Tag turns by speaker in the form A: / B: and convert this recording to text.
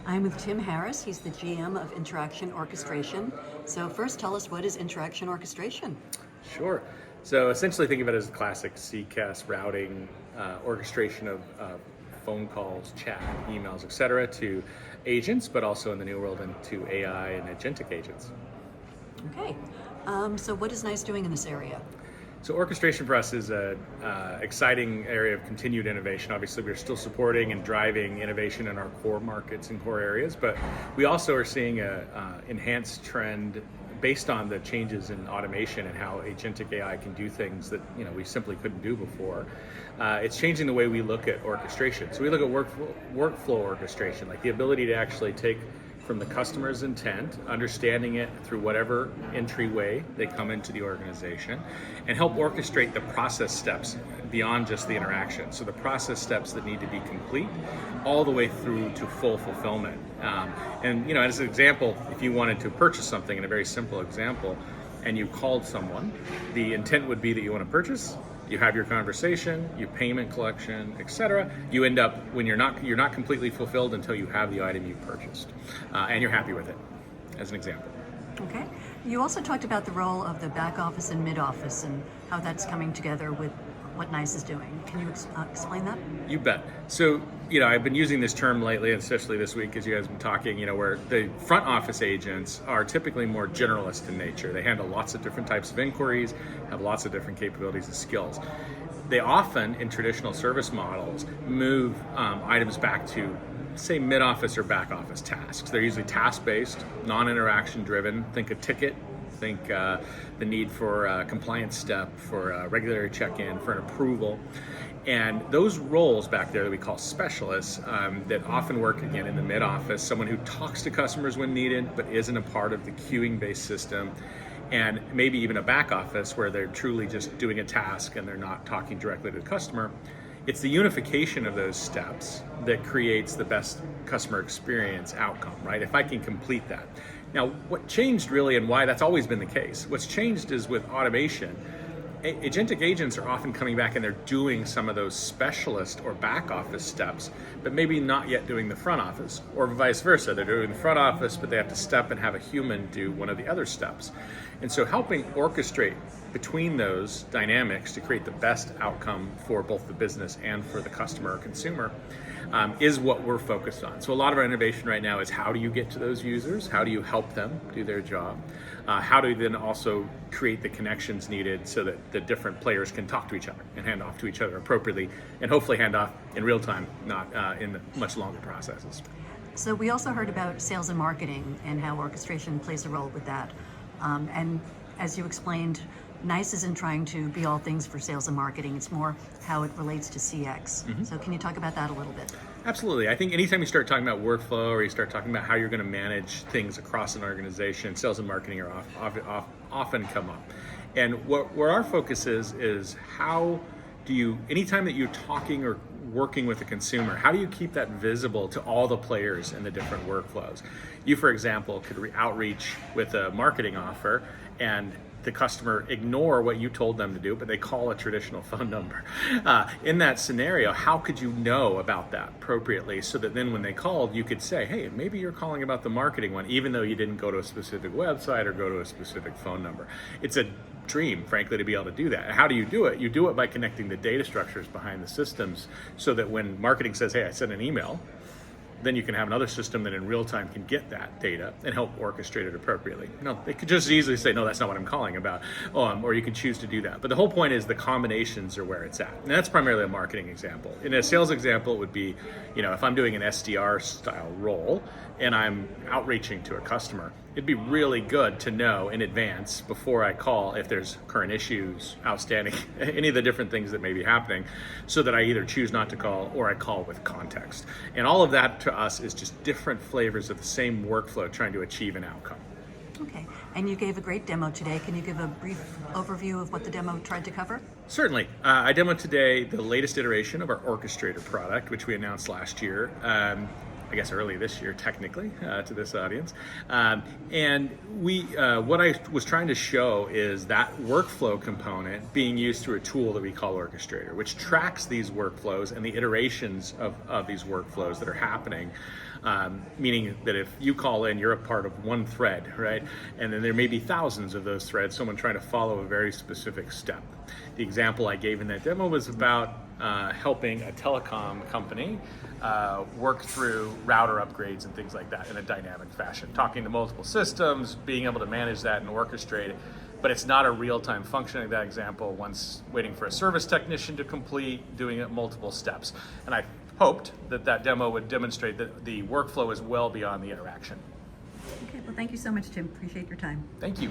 A: I'm with Tim Harris. He's the GM of Interaction Orchestration. So first, tell us, what is Interaction Orchestration?
B: Sure. So essentially think of it as the classic CCAS routing, orchestration of phone calls, chat, emails, etc. to agents, but also in the new world into AI and agentic agents.
A: Okay. So what is NiCE doing in this area?
B: So orchestration for us is an exciting area of continued innovation. Obviously, we're still supporting and driving innovation in our core markets and core areas, but we also are seeing an enhanced trend based on the changes in automation and how agentic AI can do things that we simply couldn't do before. It's changing the way we look at orchestration. So we look at workflow orchestration, like the ability to actually take from the customer's intent, understanding it through whatever entryway they come into the organization, and help orchestrate the process steps beyond just the interaction. So the process steps that need to be complete all the way through to full fulfillment. And as an example, if you wanted to purchase something, in a very simple example, and you called someone, the intent would be that you want to purchase. You have your conversation, your payment collection, etc. You end up when you're not completely fulfilled until you have the item you purchased, and you're happy with it, as an example.
A: Okay. You also talked about the role of the back office and mid office and how that's coming together with what NiCE is doing. Can you explain that?
B: You bet. So, I've been using this term lately, especially this week, as you guys have been talking, where the front office agents are typically more generalist in nature. They handle lots of different types of inquiries, have lots of different capabilities and skills. They often, in traditional service models, move items back to, say, mid-office or back-office tasks. They're usually task-based, non-interaction driven. Think a ticket. Think the need for a compliance step, for a regulatory check-in, for an approval. And those roles back there that we call specialists that often work, again, in the mid-office, someone who talks to customers when needed but isn't a part of the queuing-based system, and maybe even a back office where they're truly just doing a task and they're not talking directly to the customer. It's the unification of those steps that creates the best customer experience outcome, right? If I can complete that. Now, what changed really, and why that's always been the case, what's changed is with automation, agentic agents are often coming back and they're doing some of those specialist or back office steps, but maybe not yet doing the front office, or vice versa. They're doing the front office, but they have to step and have a human do one of the other steps. And so helping orchestrate between those dynamics to create the best outcome for both the business and for the customer or consumer is what we're focused on. So a lot of our innovation right now is how do you get to those users? How do you help them do their job? How do you then also create the connections needed so that the different players can talk to each other and hand off to each other appropriately, and hopefully hand off in real time, not in the much longer processes.
A: So we also heard about sales and marketing and how orchestration plays a role with that. And as you explained, NiCE isn't trying to be all things for sales and marketing. It's more how it relates to CX. Mm-hmm. So can you talk about that a little bit?
B: Absolutely. I think anytime you start talking about workflow or you start talking about how you're going to manage things across an organization, sales and marketing are often come up. And where our focus is how do you, anytime that you're talking or working with a consumer, how do you keep that visible to all the players in the different workflows? You, for example, could outreach with a marketing offer and the customer ignore what you told them to do, but they call a traditional phone number. In that scenario, how could you know about that appropriately so that then when they called, you could say, hey, maybe you're calling about the marketing one, even though you didn't go to a specific website or go to a specific phone number. It's a dream, frankly, to be able to do that. How do you do it? You do it by connecting the data structures behind the systems so that when marketing says, hey, I sent an email, then you can have another system that in real time can get that data and help orchestrate it appropriately. No, they could just easily say, no, that's not what I'm calling about, or you can choose to do that. But the whole point is the combinations are where it's at. And that's primarily a marketing example. In a sales example, it would be, if I'm doing an SDR style role and I'm outreaching to a customer, it'd be really good to know in advance before I call if there's current issues, outstanding, any of the different things that may be happening, so that I either choose not to call or I call with context. And all of that to us is just different flavors of the same workflow trying to achieve an outcome.
A: Okay, and you gave a great demo today. Can you give a brief overview of what the demo tried to cover?
B: Certainly. I demoed today the latest iteration of our Orchestrator product, which we announced last year. I guess early this year, technically, to this audience. And what I was trying to show is that workflow component being used through a tool that we call Orchestrator, which tracks these workflows and the iterations of these workflows that are happening. Meaning that if you call in, you're a part of one thread, right? And then there may be thousands of those threads, someone trying to follow a very specific step. The example I gave in that demo was about helping a telecom company work through router upgrades and things like that in a dynamic fashion, talking to multiple systems, being able to manage that and orchestrate it. But it's not a real-time function in that example, once waiting for a service technician to complete, doing it multiple steps. And I hoped that that demo would demonstrate that the workflow is well beyond the interaction.
A: Okay, well, thank you so much, Tim. Appreciate your time.
B: Thank you.